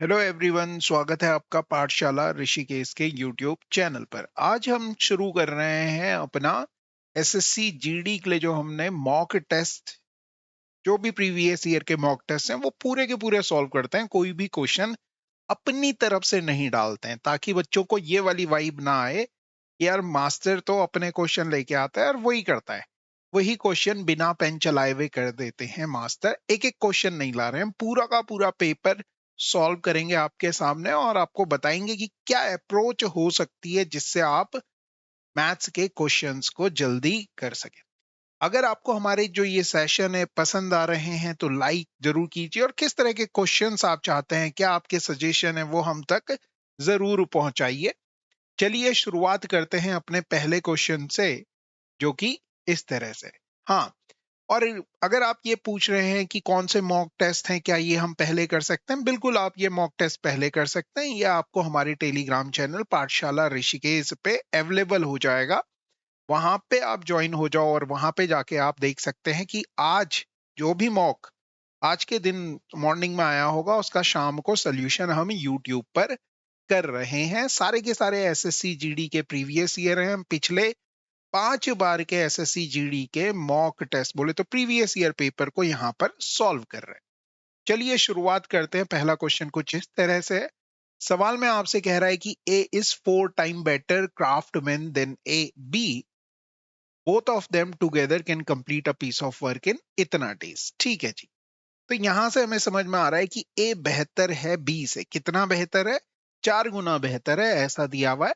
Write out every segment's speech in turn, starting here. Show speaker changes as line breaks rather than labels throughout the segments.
Hello everyone, स्वागत है आपका पाठशाला ऋषिकेश के यूट्यूब चैनल पर। आज हम शुरू कर रहे हैं अपना एसएससी जीडी के लिए जो हमने मॉक टेस्ट, जो भी प्रीवियस ईयर के मॉक टेस्ट हैं वो पूरे के पूरे सॉल्व करते हैं। कोई भी क्वेश्चन अपनी तरफ से नहीं डालते हैं ताकि बच्चों को ये वाली वाइब ना आए कि यार मास्टर तो अपने क्वेश्चन लेके आता है और वही करता है। वही क्वेश्चन बिना पेन चलाए हुए कर देते हैं मास्टर। एक एक क्वेश्चन नहीं ला रहे हैं, हम पूरा का पूरा पेपर सॉल्व करेंगे आपके सामने और आपको बताएंगे कि क्या अप्रोच हो सकती है जिससे आप मैथ्स के क्वेश्चंस को जल्दी कर सकें। अगर आपको हमारे जो ये सेशन है पसंद आ रहे हैं तो लाइक जरूर कीजिए, और किस तरह के क्वेश्चंस आप चाहते हैं, क्या आपके सजेशन है, वो हम तक जरूर पहुंचाइए। चलिए शुरुआत करते हैं अपने पहले क्वेश्चन से, जो कि इस तरह से। हाँ, और अगर आप ये पूछ रहे हैं कि कौन से मॉक टेस्ट हैं, क्या ये हम पहले कर सकते हैं, बिल्कुल आप ये मॉक टेस्ट पहले कर सकते हैं। ये आपको हमारे टेलीग्राम चैनल पाठशाला ऋषिकेश पे अवेलेबल हो जाएगा। वहां पे आप ज्वाइन हो जाओ और वहां पे जाके आप देख सकते हैं कि आज जो भी मॉक आज के दिन मॉर्निंग में आया होगा उसका शाम को सोल्यूशन हम यूट्यूब पर कर रहे हैं। सारे के सारे एसएससी जीडी के प्रीवियस ईयर हैं। हम पिछले 5 बार के एसएससी जीडी के मॉक टेस्ट, बोले तो प्रीवियस ईयर पेपर को यहाँ पर सॉल्व कर रहे हैं। चलिए शुरुआत करते हैं। पहला क्वेश्चन कुछ इस तरह से है। सवाल में आपसे कह रहा है कि A is 4 time better craftsman than A B, both of them together can complete a piece of work in इतना डेज। ठीक है जी। तो यहां से हमें समझ में आ रहा है कि ए बेहतर है बी से। कितना बेहतर है? 4 गुना बेहतर है, ऐसा दिया हुआ है।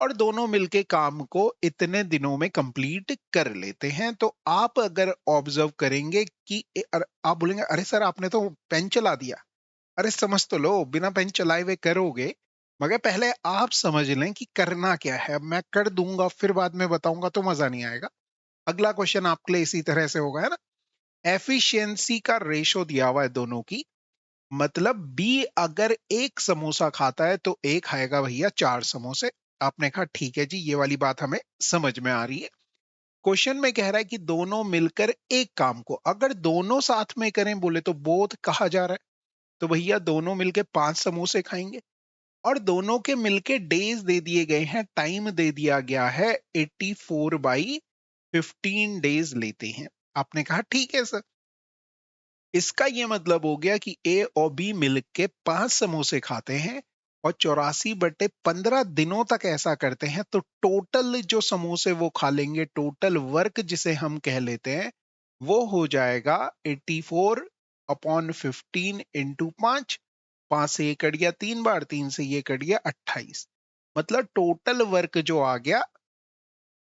और दोनों मिलके काम को इतने दिनों में कंप्लीट कर लेते हैं। तो आप अगर ऑब्जर्व करेंगे कि आप बोलेंगे अरे सर आपने तो पेन चला दिया। अरे समझ तो लो, बिना पेन चलाए हुए करोगे, मगर पहले आप समझ लें कि करना क्या है। अब मैं कर दूंगा फिर बाद में बताऊंगा तो मजा नहीं आएगा। अगला क्वेश्चन आपके लिए इसी तरह से होगा, है ना। एफिशिएंसी का रेशो दिया हुआ है दोनों की। मतलब बी अगर एक समोसा खाता है तो ए खाएगा भैया 4 समोसे। आपने कहा ठीक है जी, ये वाली बात हमें समझ में आ रही है। क्वेश्चन में कह रहा है कि दोनों मिलकर एक काम को अगर दोनों साथ में करें, बोले तो बोथ कहा जा रहा है, तो भैया दोनों मिलके 5 समोसे खाएंगे। और दोनों के मिलके डेज दे दिए गए हैं, टाइम दे दिया गया है 84/15 डेज लेते हैं। आपने कहा ठीक है सर। इसका ये मतलब हो गया कि ए और बी मिलके 5 समोसे खाते हैं और 84/15 दिनों तक ऐसा करते हैं। तो टोटल जो समोसे वो खा लेंगे, टोटल वर्क जिसे हम कह लेते हैं, वो हो जाएगा 84/15 इंटू 5। 5 से ये कट गया 3 बार, 3 से ये कट गया 28। मतलब टोटल वर्क जो आ गया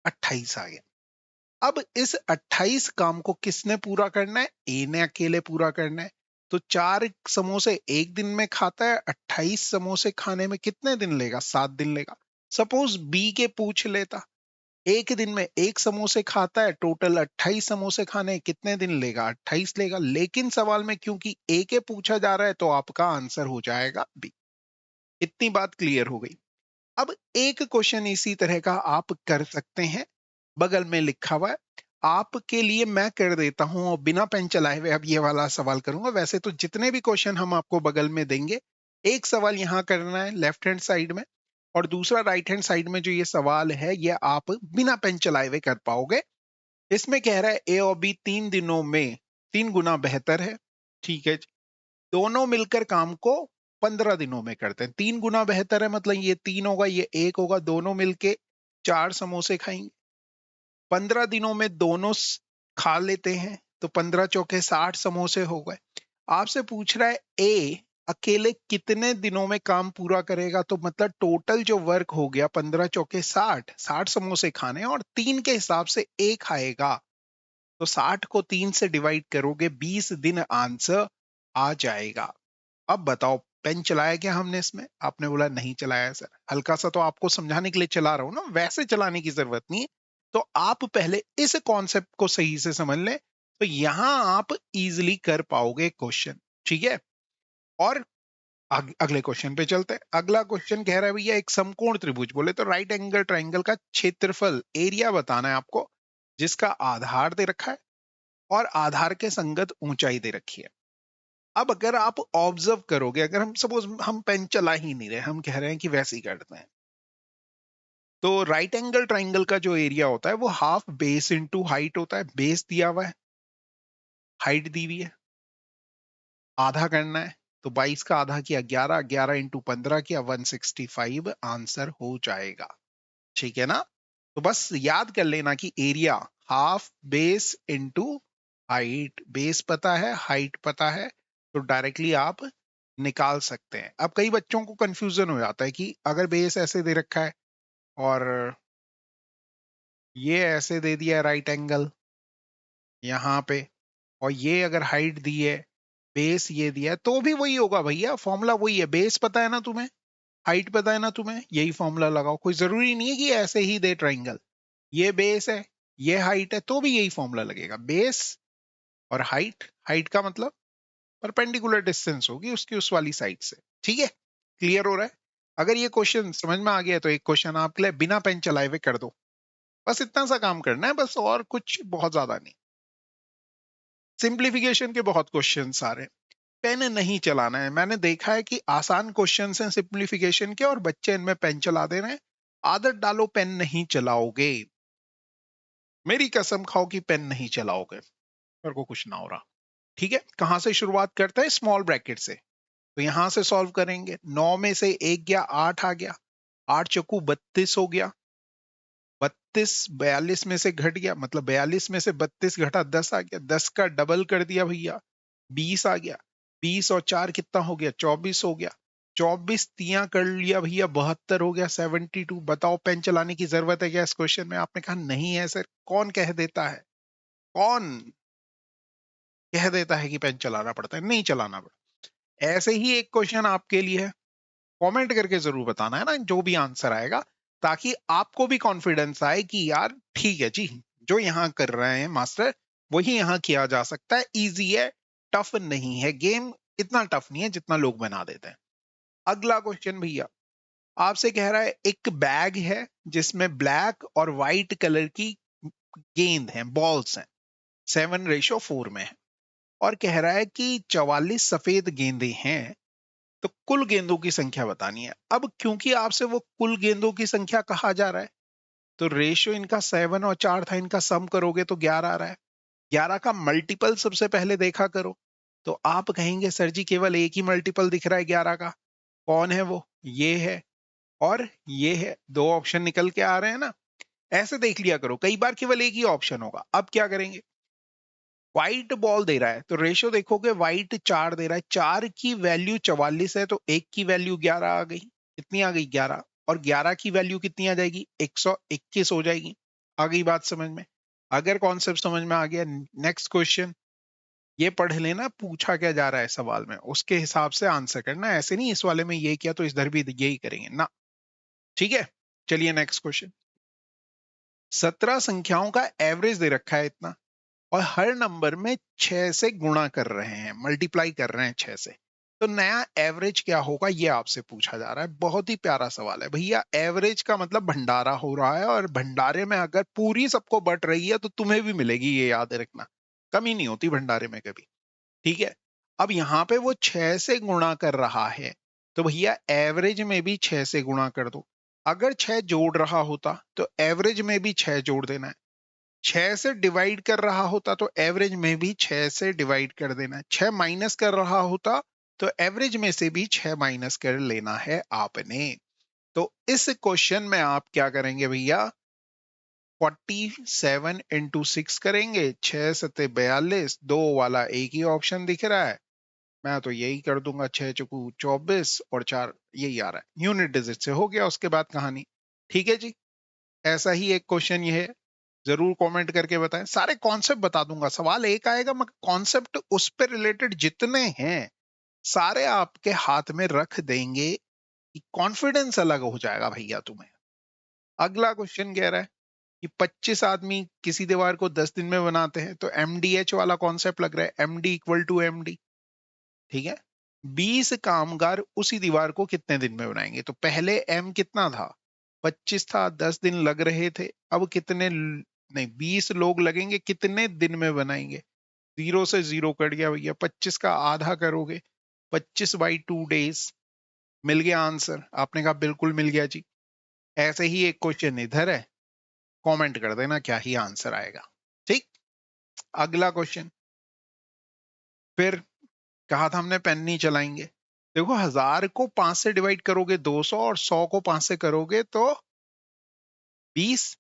28 आ गया। अब इस 28 काम को किसने पूरा करना है? ए ने अकेले पूरा करना है। तो 4 समोसे एक दिन में खाता है, 28 समोसे खाने में कितने दिन लेगा? 7 दिन लेगा। सपोज बी के पूछ लेता, एक दिन में एक समोसे खाता है, टोटल 28 समोसे खाने हैं, कितने दिन लेगा? 28 लेगा। लेकिन सवाल में क्योंकि ए के पूछा जा रहा है तो आपका आंसर हो जाएगा बी। इतनी बात क्लियर हो गई। अब एक क्वेश्चन इसी तरह का आप कर सकते हैं, बगल में लिखा हुआ है। आपके लिए मैं कर देता हूं और बिना पेन चलाए हुए अब ये वाला सवाल करूंगा। वैसे तो जितने भी क्वेश्चन हम आपको बगल में देंगे, एक सवाल यहां करना है लेफ्ट हैंड साइड में, और दूसरा राइट हैंड साइड में जो ये सवाल है ये आप बिना पेन चलाए हुए कर पाओगे। इसमें कह रहा है ए और बी 3 दिनों में 3 गुना बेहतर है। ठीक है जी। दोनों मिलकर काम को 15 दिनों में करते हैं। 3 गुना बेहतर है मतलब ये 3 होगा, ये 1 होगा, दोनों मिलके 4 समोसे खाएंगे। 15 दिनों में दोनों खा लेते हैं, तो 15 चौके 60 समोसे हो गए। आपसे पूछ रहा है ए अकेले कितने दिनों में काम पूरा करेगा। तो मतलब टोटल जो वर्क हो गया 15 चौके 60, 60 समोसे खाने और 3 के हिसाब से ए खाएगा। तो 60 को 3 से डिवाइड करोगे, 20 दिन आंसर आ जाएगा। अब बताओ पेन चलाया क्या हमने इसमें? आपने बोला नहीं चलाया सर। हल्का सा तो आपको समझाने के लिए चला रहा हूं ना, वैसे चलाने की जरूरत नहीं है। तो आप पहले इस कॉन्सेप्ट को सही से समझ लें, तो यहां आप इजीली कर पाओगे क्वेश्चन। ठीक है। और अगले क्वेश्चन पे चलते हैं। अगला क्वेश्चन कह रहा है भैया एक समकोण त्रिभुज, बोले तो राइट एंगल ट्राइंगल का क्षेत्रफल एरिया बताना है आपको, जिसका आधार दे रखा है और आधार के संगत ऊंचाई दे रखी है। अब अगर आप ऑब्जर्व करोगे, अगर हम सपोज हम पेन चला ही नहीं रहे, हम कह रहे हैं कि वैसे ही करते हैं, तो राइट एंगल ट्राइंगल का जो एरिया होता है वो हाफ बेस इनटू हाइट होता है। बेस दिया हुआ है, हाइट दी हुई है, आधा करना है, तो 22 का आधा किया 11, 11 इंटू 15 किया 165, आंसर हो जाएगा। ठीक है ना? तो बस याद कर लेना कि area half base into height, base पता है, हाइट पता है, तो डायरेक्टली आप निकाल सकते हैं। अब कई बच्चों को कंफ्यूजन हो जाता है कि अगर बेस ऐसे दे रखा है और ये ऐसे दे दिया राइट एंगल यहाँ पे, और ये अगर हाइट दी है, बेस ये दिया है, तो भी वही होगा भैया, फॉर्मूला वही है। बेस पता है ना तुम्हें, हाइट पता है ना तुम्हें, यही फॉर्मूला लगाओ। कोई जरूरी नहीं है कि ऐसे ही दे ट्राइंगल, ये बेस है, ये हाइट है, तो भी यही फॉर्मूला लगेगा। बेस और हाइट, हाइट का मतलब परपेंडिकुलर डिस्टेंस होगी उसकी उस वाली साइड से। ठीक है, क्लियर हो रहा है? अगर ये क्वेश्चन समझ में आ गया तो एक क्वेश्चन आपके लिए बिना पेन चलाए हुए कर दो, बस इतना सा काम करना है बस, और कुछ बहुत ज्यादा नहीं। सिंप्लीफिकेशन के बहुत क्वेश्चंस आ रहे हैं, पेन नहीं चलाना है। मैंने देखा है कि आसान क्वेश्चंस हैं सिंप्लीफिकेशन के और बच्चे इनमें पेन चला दे रहे हैं। आदत डालो, पेन नहीं चलाओगे, मेरी कसम खाओ कि पेन नहीं चलाओगे, पर को कुछ ना हो रहा। ठीक है, कहां से शुरुआत करते हैं? स्मॉल ब्रैकेट से। तो यहां से सॉल्व करेंगे, 9 में से 1 गया, 8 आ गया, 8 चौकू 32 हो गया, 32 42 में से घट गया, मतलब 42 में से 32 घटा 10 आ गया, 10 का डबल कर दिया भैया 20 आ गया, 20 और 4 कितना हो गया? 24 हो गया, 24 तिया कर लिया भैया 72 हो गया, 72। बताओ पेन चलाने की जरूरत है क्या इस क्वेश्चन में? आपने कहा नहीं है सर। कौन कह देता है, कौन कह देता है कि पेन चलाना पड़ता है? नहीं चलाना पड़ता। ऐसे ही एक क्वेश्चन आपके लिए है, कमेंट करके जरूर बताना है ना जो भी आंसर आएगा, ताकि आपको भी कॉन्फिडेंस आए कि यार ठीक है जी, जो यहाँ कर रहे हैं मास्टर वही यहाँ किया जा सकता है, इजी है, टफ नहीं है गेम, इतना टफ नहीं है जितना लोग बना देते हैं। अगला क्वेश्चन भैया आपसे कह रहा है, एक बैग है जिसमें ब्लैक और व्हाइट कलर की गेंद है, बॉल्स हैं, 7:4 में है, और कह रहा है कि 44 सफेद गेंदें हैं, तो कुल गेंदों की संख्या बतानी है। अब क्योंकि आपसे वो कुल गेंदों की संख्या कहा जा रहा है, तो रेशियो इनका 7 और 4 था, इनका सम करोगे तो 11 आ रहा है। 11 का मल्टीपल सबसे पहले देखा करो, तो आप कहेंगे सर जी केवल एक ही मल्टीपल दिख रहा है 11 का। कौन है वो? ये है और ये है, दो ऑप्शन निकल के आ रहे हैं ना। ऐसे देख लिया करो, कई बार केवल एक ही ऑप्शन होगा। अब क्या करेंगे, व्हाइट बॉल दे रहा है तो रेशियो देखोगे, व्हाइट 4 दे रहा है, 4 की वैल्यू 44 है, तो एक की वैल्यू 11 आ गई। कितनी आ गई? 11। और 11 की वैल्यू कितनी आ जाएगी? 121 हो जाएगी। आ गई बात समझ में? अगर कॉन्सेप्ट समझ में आ गया, नेक्स्ट क्वेश्चन ये पढ़ लेना, पूछा क्या जा रहा है सवाल में, उसके हिसाब से आंसर करना। ऐसे नहीं इस वाले में ये किया तो इधर भी यही करेंगे ना। ठीक है, चलिए नेक्स्ट क्वेश्चन। 17 संख्याओं का एवरेज दे रखा है इतना, और हर नंबर में 6 से गुणा कर रहे हैं, मल्टीप्लाई कर रहे हैं 6 से, तो नया एवरेज क्या होगा ये आपसे पूछा जा रहा है। बहुत ही प्यारा सवाल है भैया। एवरेज का मतलब भंडारा हो रहा है, और भंडारे में अगर पूरी सबको बट रही है तो तुम्हें भी मिलेगी, ये याद रखना, कमी नहीं होती भंडारे में कभी। ठीक है, अब यहाँ पे वो 6 से गुणा कर रहा है, तो भैया एवरेज में भी 6 से गुणा कर दो। अगर 6 जोड़ रहा होता तो एवरेज में भी 6 जोड़ देना है, 6 से डिवाइड कर रहा होता तो एवरेज में भी 6 से डिवाइड कर देना है, 6 माइनस कर रहा होता तो एवरेज में से भी 6 माइनस कर लेना है आपने। तो इस क्वेश्चन में आप क्या करेंगे भैया, 47 इंटू 6 करेंगे, 6 सत्ते 42, दो वाला एक ही ऑप्शन दिख रहा है, मैं तो यही कर दूंगा, 6 चौकू 24 और 4 यही आ रहा है, यूनिट डिजिट से हो गया उसके बाद कहानी। ठीक है जी, ऐसा ही एक क्वेश्चन ये है, जरूर कमेंट करके बताएं। सारे कॉन्सेप्ट बता दूंगा, सवाल एक आएगा मगर कॉन्सेप्ट उस पर रिलेटेड जितने हैं सारे आपके हाथ में रख देंगे, कि कॉन्फिडेंस अलग हो जाएगा भैया तुम्हें। अगला क्वेश्चन कह रहा है कि 25 आदमी किसी दीवार को 10 दिन में बनाते हैं, तो एमडीएच वाला कॉन्सेप्ट लग रहा है, एमडी इक्वल टू एमडी। ठीक है, 20 कामगार उसी दीवार को कितने दिन में बनाएंगे? तो पहले एम कितना था? 25 था, 10 दिन लग रहे थे, अब कितने नहीं 20 लोग लगेंगे, कितने दिन में बनाएंगे? 0 से 0 कट गया भैया, 25 का आधा करोगे 25/2 डेज, मिल गया आंसर। आपने कहा बिल्कुल मिल गया जी। ऐसे ही एक क्वेश्चन इधर है, कमेंट कर देना क्या ही आंसर आएगा। ठीक, अगला क्वेश्चन। फिर कहा था हमने पेन नहीं चलाएंगे। देखो 1000 को 5 से डिवाइड करोगे 200, और 100 को 5 से करोगे तो 20,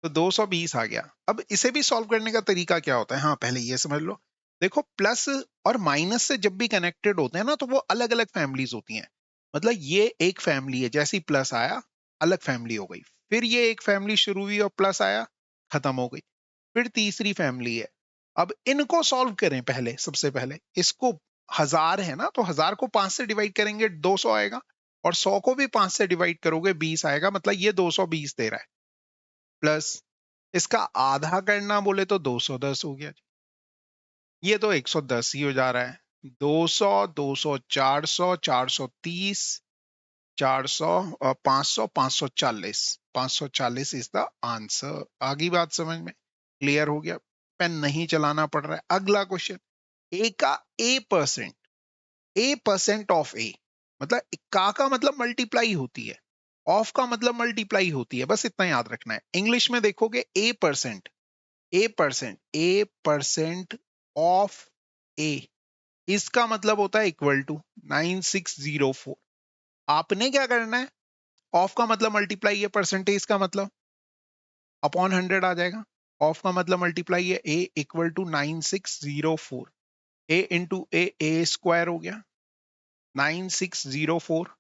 तो 220 आ गया। अब इसे भी सॉल्व करने का तरीका क्या होता है, हाँ पहले ये समझ लो। देखो प्लस और माइनस से जब भी कनेक्टेड होते हैं ना, तो वो अलग अलग फैमिलीज होती हैं। मतलब ये एक फैमिली है, जैसे ही प्लस आया अलग फैमिली हो गई, फिर ये एक फैमिली शुरू हुई और प्लस आया खत्म हो गई, फिर तीसरी फैमिली है। अब इनको सॉल्व करें पहले, सबसे पहले इसको, 1000 है ना, तो 1000 को 5 से डिवाइड करेंगे 200 आएगा, और 100 को भी 5 से डिवाइड करोगे 20 आएगा, मतलब ये 220 दे रहा है। प्लस इसका आधा करना बोले तो 210 हो गया। ये तो 110 ही हो जा रहा है। 200, 200, 400, 430, 400 और 500, 540, 540 इज द आंसर। आगे बात समझ में क्लियर हो गया, पेन नहीं चलाना पड़ रहा है। अगला क्वेश्चन, ए का A%, A% ऑफ ए, मतलब का मतलब मल्टीप्लाई होती है, ऑफ का मतलब मल्टीप्लाई होती है, बस इतना याद रखना है। इंग्लिश में देखोगे A%, A% ऑफ ए, इसका मतलब होता है इक्वल टू 9604। आपने क्या करना है, ऑफ का मतलब मल्टीप्लाई है, परसेंटेज का मतलब अपॉन 100 आ जाएगा। ऑफ का मतलब मल्टीप्लाई है, A equal to 9604, A into A square हो गया 9604,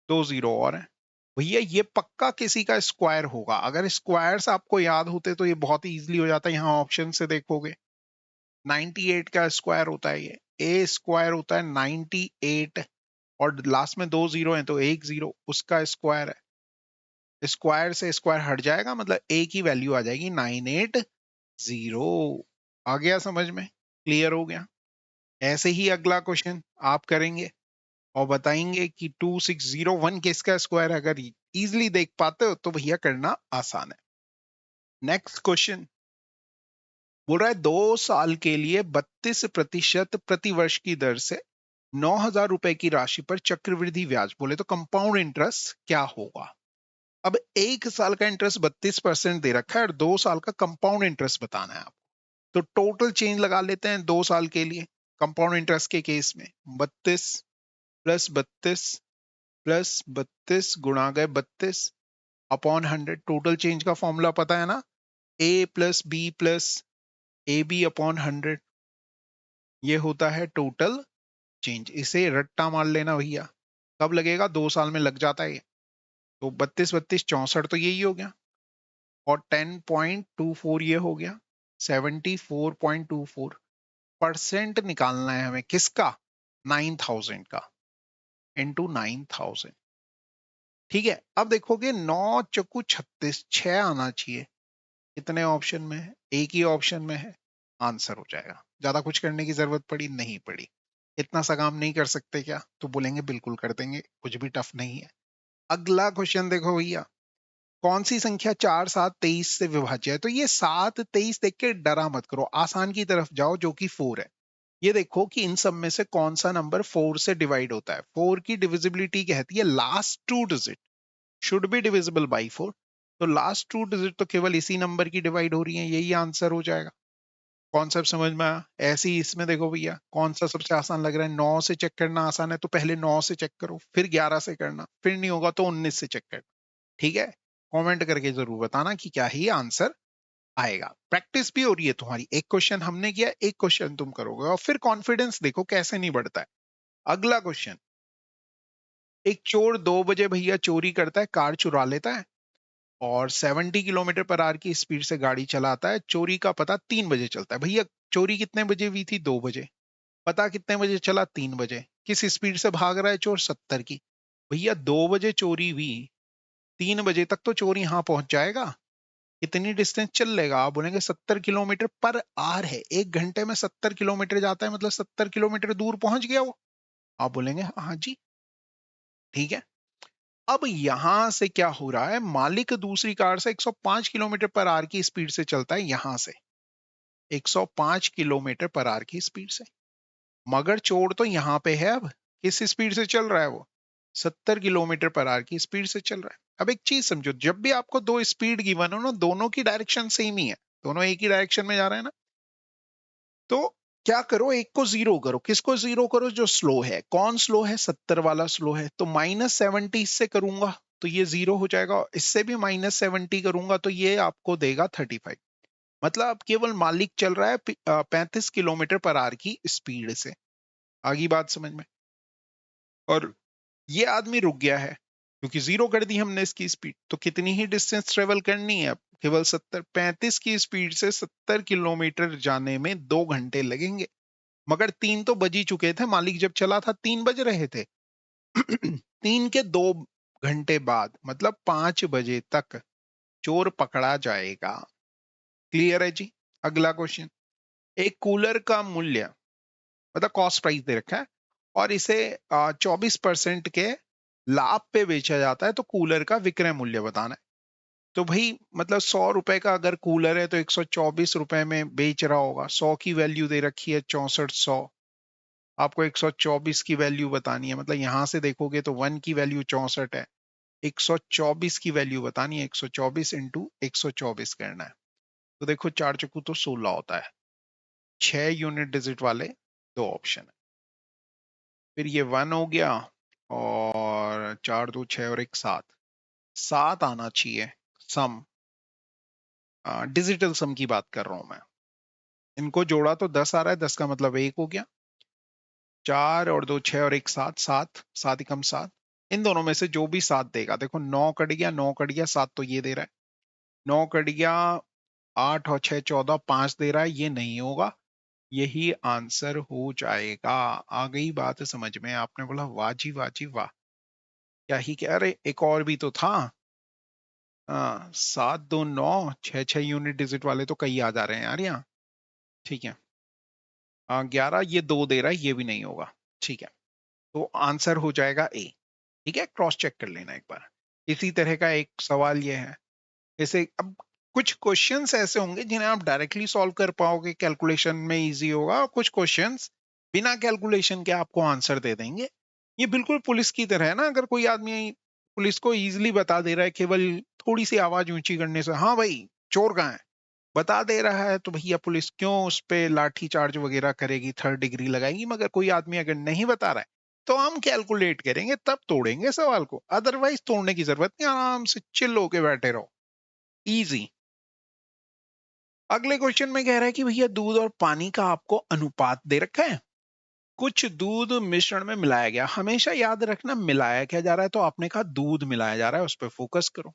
2 0 और है भैया। ये पक्का किसी का स्क्वायर होगा, अगर स्क्वायर्स आपको याद होते तो ये बहुत ही इजीली हो जाता है। यहाँ ऑप्शन से देखोगे 98 का स्क्वायर होता है ये, ए स्क्वायर होता है 98, और लास्ट में 2 0 है तो 1 0 उसका स्क्वायर है। स्क्वायर से स्क्वायर हट जाएगा, मतलब ए की वैल्यू आ जाएगी 980। आ गया समझ में, क्लियर हो गया। ऐसे ही अगला क्वेश्चन आप करेंगे और बताएंगे कि 2601 किसका स्क्वायर है। अगर इजीली देख पाते हो तो भैया करना आसान है। नेक्स्ट क्वेश्चन बोल रहा है 2 साल के लिए 32% प्रतिवर्ष की दर से 9,000 रुपए की राशि पर चक्रवृद्धि ब्याज, बोले तो कंपाउंड इंटरेस्ट क्या होगा। अब 1 साल का इंटरेस्ट 32% दे रखा है और 2 साल का कंपाउंड इंटरेस्ट बताना है आपको। तो टोटल चेंज लगा लेते हैं 2 साल के लिए कंपाउंड इंटरेस्ट के केस में, 32 प्लस 32 प्लस 32 गुणा गए 32 अपॉन 100। टोटल चेंज का फॉर्मूला पता है ना, A plus B plus A B upon 100, ये होता है टोटल चेंज। इसे रट्टा मार लेना भैया, कब लगेगा, 2 साल में लग जाता है ये। तो 32 32 64 तो यही हो गया, और 10.24 ये हो गया, 74.24 परसेंट निकालना है हमें किसका, 9000 का, इंटू 9000। ठीक है, अब देखोगे 9 चक्कू 36, 6 आना चाहिए। कितने ऑप्शन में है, एक ही ऑप्शन में है, आंसर हो जाएगा। ज्यादा कुछ करने की जरूरत पड़ी नहीं पड़ी। इतना सा काम नहीं कर सकते क्या, तो बोलेंगे बिल्कुल कर देंगे, कुछ भी टफ नहीं है। अगला क्वेश्चन देखो भैया, कौन सी संख्या 4, 7, 23 से विभाज्य है। तो ये 7, 23 देख के डरा मत करो, आसान की तरफ जाओ जो कि 4 है। ये देखो कि इन सब में से कौन सा नंबर 4 से डिवाइड होता है। 4 की डिविजिबिलिटी कहती है last 2 digit should be divisible by 4। तो लास्ट 2 डिजिट तो केवल इसी नंबर की डिवाइड हो रही है, यही आंसर हो जाएगा। कॉन्सेप्ट समझ में आया। ऐसे ही इसमें देखो भैया, कौन सा सबसे आसान लग रहा है, 9 से चेक करना आसान है तो पहले 9 से चेक करो, फिर 11 से करना, फिर नहीं होगा तो 19 से चेक करना। ठीक है, कमेंट करके जरूर बताना कि क्या ही आंसर आएगा। प्रैक्टिस भी हो रही है तुम्हारी, एक क्वेश्चन हमने किया, एक क्वेश्चन तुम करोगे, और फिर कॉन्फिडेंस देखो कैसे नहीं बढ़ता है। अगला क्वेश्चन, एक चोर 2 बजे भैया चोरी करता है, कार चुरा लेता है और 70 किलोमीटर पर आवर की स्पीड से गाड़ी चलाता है। चोरी का पता 3 बजे चलता है। भैया चोरी कितने बजे हुई थी, 2 बजे। पता कितने बजे चला, 3 बजे। किस स्पीड से भाग रहा है चोर, 70 की। भैया 2 बजे चोरी हुई, 3 बजे तक तो चोर यहाँ पहुंच जाएगा। कितनी डिस्टेंस चल लेगा, आप बोलेंगे 70 किलोमीटर पर आवर है, 1 घंटे में 70 किलोमीटर जाता है, मतलब 70 किलोमीटर दूर पहुंच गया वो। आप बोलेंगे हाँ जी, ठीक है। अब यहां से क्या हो रहा है, मालिक दूसरी कार से 105 किलोमीटर पर आवर की स्पीड से चलता है यहां से। 105 किलोमीटर पर आवर की स्पीड से। मगर चोर तो यहां पे है, अब किस स्पीड से चल रहा है वो? 70 किलोमीटर पर आवर की स्पीड से चल रहा है। अब एक चीज समझो, जब भी आपको दो स्पीड गिवन हो ना, दोनों की डायरेक्शन सेम ही है, दोनों एक ही डायरेक्शन में जा रहे हैं ना, तो क्या करो, एक को जीरो करो। किसको जीरो करो? जो स्लो है। कौन स्लो है? 70 वाला स्लो है। तो -70 इससे करूंगा तो ये जीरो हो जाएगा, इससे भी -70 करूंगा तो ये आपको देगा 35। मतलब अब केवल मालिक चल रहा है 35 किलोमीटर पर आवर की स्पीड से। आगे बात समझ में? और ये आदमी रुक गया है क्योंकि जीरो कर दी हमने इसकी स्पीड। तो कितनी ही डिस्टेंस ट्रेवल करनी है? अब केवल 35 की स्पीड से 70 किलोमीटर जाने में 2 घंटे लगेंगे। मगर 3 तो बज ही चुके थे, मालिक जब चला था 3 बज रहे थे। 3 के 2 घंटे बाद मतलब 5 बजे तक चोर पकड़ा जाएगा। क्लियर है जी? अगला क्वेश्चन। एक कूलर का मूल्य, मतलब कॉस्ट प्राइस दे रखा है, और इसे 24% के लाभ पे बेचा जाता है, तो कूलर का विक्रय मूल्य बताना है। तो भाई मतलब 100 रुपए का अगर कूलर है तो 124 रुपए में बेच रहा होगा। 100 की वैल्यू दे रखी है 6400, आपको 124 की वैल्यू बतानी है। मतलब यहां से देखोगे तो 1 की वैल्यू 64 है, 124 की वैल्यू बतानी है। 124 इंटू 124 करना है। तो देखो 4 चक्कू तो 16 होता है। 6 यूनिट डिजिट वाले दो ऑप्शन है। फिर ये 1 हो गया, और 4 2 6 और 1 7। 7 आना चाहिए सम। डिजिटल सम की बात कर रहा हूं मैं। इनको जोड़ा तो 10 आ रहा है, 10 का मतलब 1 हो गया। 4 और 2 6 और 1 7, 7 7 एकम 7। इन दोनों में से जो भी 7 देगा, देखो 9 कट गया, 9 कट गया, 7 तो ये दे रहा है। 9 कट गया, 8 और 6 14, 5 दे रहा है, ये नहीं होगा। यही आंसर हो जाएगा। आ गई बात समझ में? आपने बोला वाह जी वाह जी वाह, क्या ही कह रहे, एक और भी तो था। 7 2 9, 6 6 यूनिट डिजिट वाले तो कई आ जा रहे हैं यार यहाँ। ठीक है। 11, ये 2 दे रहा है, ये भी नहीं होगा। ठीक है, तो आंसर हो जाएगा ए। ठीक है, क्रॉस चेक कर लेना एक बार। इसी तरह का एक सवाल ये है। जैसे अब कुछ क्वेश्चंस ऐसे होंगे जिन्हें आप डायरेक्टली सॉल्व कर पाओगे, कैलकुलेशन में इजी होगा, और कुछ क्वेश्चंस बिना कैलकुलेशन के आपको आंसर दे देंगे। ये बिल्कुल पुलिस की तरह है ना, अगर कोई आदमी पुलिस को इजीली बता दे रहा है केवल थोड़ी सी आवाज ऊंची करने से, हाँ भाई चोर कहाँ है, बता दे रहा है, तो भैया पुलिस क्यों उस पे लाठी चार्ज वगैरह करेगी, 3rd डिग्री लगाएगी। मगर कोई आदमी अगर नहीं बता रहा है तो हम कैलकुलेट करेंगे, तब तोड़ेंगे सवाल को। अदरवाइज तोड़ने की जरूरत नहीं, आराम से चिल होके बैठे रहो। इजी। अगले क्वेश्चन में कह रहा है कि भैया दूध और पानी का आपको अनुपात दे रखा है। कुछ दूध मिश्रण में मिलाया गया। हमेशा याद रखना मिलाया क्या जा रहा है, तो आपने कहा दूध मिलाया जा रहा है, उस पर फोकस करो।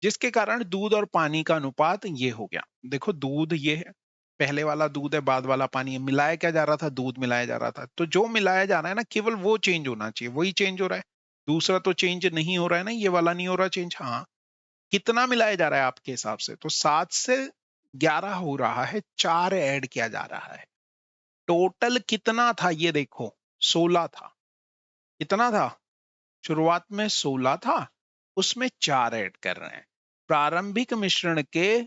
जिसके कारण दूध और पानी का अनुपात ये हो गया। देखो दूध ये है, पहले वाला दूध है, बाद वाला पानी है। मिलाया क्या जा रहा था? दूध मिलाया जा रहा था। तो जो मिलाया जा रहा है ना, केवल वो चेंज होना चाहिए, वही चेंज हो रहा है। दूसरा तो चेंज नहीं हो रहा है ना, ये वाला नहीं हो रहा चेंज। हाँ, कितना मिलाया जा रहा है आपके हिसाब से? तो 7 से 11 हो रहा है, 4 ऐड किया जा रहा है। टोटल कितना था ये देखो, 16 था। कितना था? शुरुआत में 16 था, उसमें 4 ऐड कर रहे हैं। प्रारंभिक मिश्रण के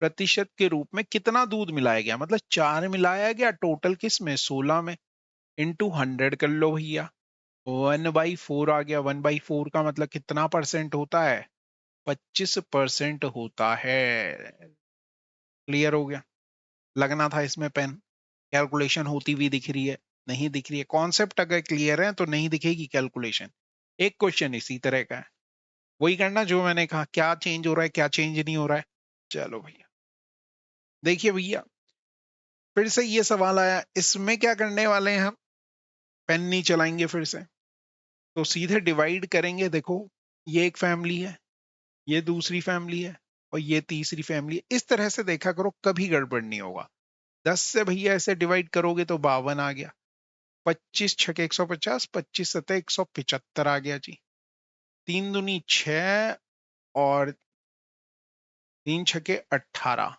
प्रतिशत के रूप में कितना दूध मिलाया गया? मतलब 4 मिलाया गया, टोटल किस में? 16 में। इंटू 100 कर लो भैया, 1/4 आ गया। 1/4 का मतलब कितना परसेंट होता है? 25% होता है। क्लियर हो गया? लगना था इसमें पेन। कैलकुलेशन होती हुई दिख रही है? नहीं दिख रही है। कॉन्सेप्ट अगर क्लियर है तो नहीं दिखेगी कैलकुलेशन। एक क्वेश्चन इसी तरह का है, वही करना जो मैंने कहा, क्या चेंज हो रहा है, क्या चेंज नहीं हो रहा है। चलो भैया, देखिए भैया, फिर से ये सवाल आया, इसमें क्या करने वाले हैं हम? पेन नहीं चलाएंगे फिर से, तो सीधे डिवाइड करेंगे। देखो ये एक फैमिली है, ये दूसरी फैमिली है, और ये तीसरी फैमिली है। इस तरह से देखा करो, कभी गड़बड़ नहीं होगा। 10 से भैया ऐसे डिवाइड करोगे तो 52 आ गया। 25 छके 150, 25 सतह 175 आ गया जी। 3 दूनी 6, और 3 छके 18,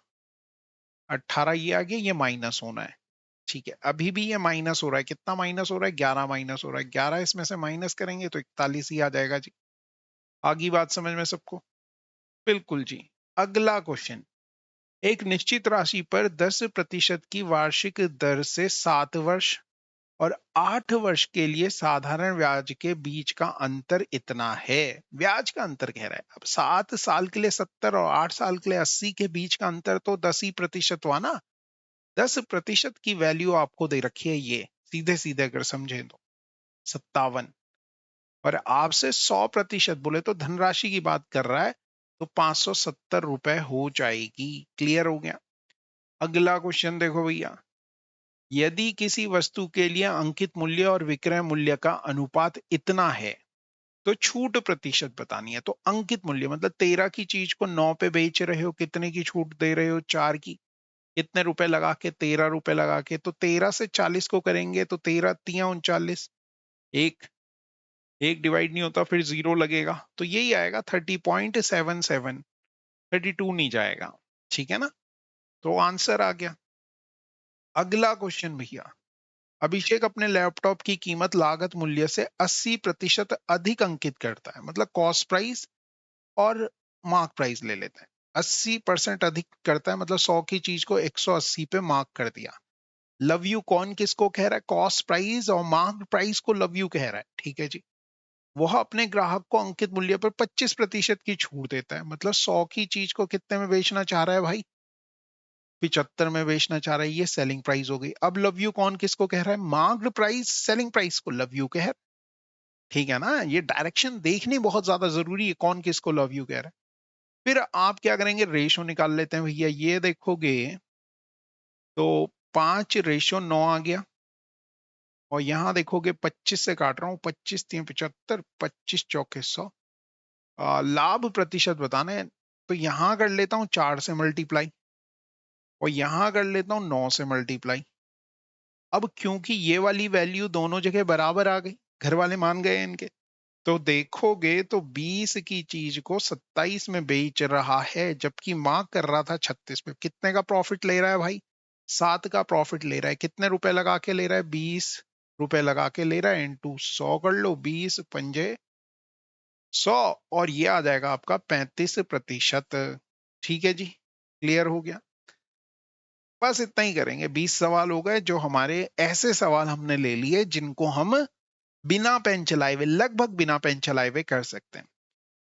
18 ये आ गया, ये माइनस होना है। ठीक है, अभी भी ये माइनस हो रहा है। कितना माइनस हो रहा है? 11 माइनस हो रहा है। 11 इसमें से माइनस करेंगे तो 41 ही आ जाएगा जी। आगे बात समझ में सबको? बिल्कुल जी। अगला क्वेश्चन, एक निश्चित राशि पर 10% की वार्षिक दर से 7 वर्ष और 8 वर्ष के लिए साधारण ब्याज के बीच का अंतर इतना है। ब्याज का अंतर कह रहा है। अब 7 साल के लिए 70 और 8 साल के लिए 80 के बीच का अंतर तो 10 ही प्रतिशत हुआ ना। 10% की वैल्यू आपको दे रखी है, ये सीधे सीधे अगर समझे तो 57, और आपसे 100% बोले तो धनराशि की बात कर रहा है, तो 570 रुपए हो जाएगी। क्लियर हो गया। अगला क्वेश्चन देखो भैया, यदि किसी वस्तु के लिए अंकित मूल्य और विक्रय मूल्य का अनुपात इतना है तो छूट प्रतिशत बतानी है। तो अंकित मूल्य मतलब 13 की चीज को 9 पे बेच रहे हो, कितने की छूट दे रहे हो? 4 की। कितने रुपए लगा के? 13 रुपए लगा के। तो 13 से 40 को करेंगे तो 13 तिया 39, एक एक डिवाइड नहीं होता, फिर जीरो लगेगा, तो यही आएगा 30.77, 32 नहीं जाएगा। ठीक है ना, तो आंसर आ गया। अगला क्वेश्चन भैया, अभिषेक अपने लैपटॉप की कीमत लागत मूल्य से 80% अधिक अंकित करता है, मतलब कॉस्ट प्राइस और मार्क प्राइस ले लेते हैं। 80% अधिक करता है मतलब 100 की चीज को 180 पे मार्क कर दिया। लव यू कौन किसको कह रहा है? कॉस्ट प्राइस और मार्क प्राइस को लव यू कह रहा है। ठीक है जी। वह अपने ग्राहक को अंकित मूल्य पर 25% की छूट देता है, मतलब 100 की चीज को कितने में बेचना चाह रहा है भाई? 75 में बेचना चाह रहा है। ये सेलिंग प्राइस हो गई। अब लव यू कौन किसको कह रहा है? मार्क्ड प्राइस सेलिंग प्राइस को लव यू कह रहा है। ठीक है ना, ये डायरेक्शन देखनी बहुत ज्यादा जरूरी है, कौन किसको लव यू कह रहा है। फिर आप क्या करेंगे? रेशो निकाल लेते हैं भैया। ये देखोगे तो 5:9 आ गया, और यहां देखोगे 25 से काट रहा हूं, 25 3 75, 25 चौके 100। लाभ प्रतिशत बताना है, तो यहां कर लेता हूं 4 से मल्टीप्लाई, और यहां कर लेता हूं 9 से मल्टीप्लाई। अब क्योंकि ये वाली वैल्यू दोनों जगह बराबर आ गई, घर वाले मान गए इनके, तो देखोगे तो 20 की चीज को 27 में बेच रहा है, जबकि मार्क कर रहा था 36 पे। कितने का प्रॉफिट ले रहा है भाई? 7 का प्रॉफिट ले रहा है। कितने रुपए लगा के ले रहा है? 20 रुपए लगा के ले रहा है, इंटू 100 कर लो, 20 पंजे 100, और ये आ जाएगा आपका 35%। ठीक है जी, क्लियर हो गया। बस इतना ही करेंगे। 20 सवाल हो गए, जो हमारे ऐसे सवाल हमने ले लिए जिनको हम बिना पेन चलाए हुए, लगभग बिना पेन चलाए हुए कर सकते हैं।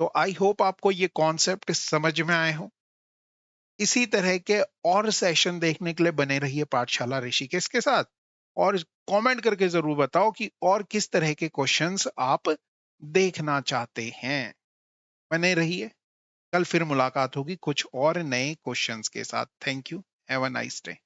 तो आई होप आपको ये कॉन्सेप्ट समझ में आए हो। इसी तरह के और सेशन देखने के लिए बने रहिए पाठशाला ऋषिकेश के साथ, और कमेंट करके जरूर बताओ कि और किस तरह के क्वेश्चंस आप देखना चाहते हैं। बने रहिए, कल फिर मुलाकात होगी कुछ और नए क्वेश्चंस के साथ। Thank you, have a nice day.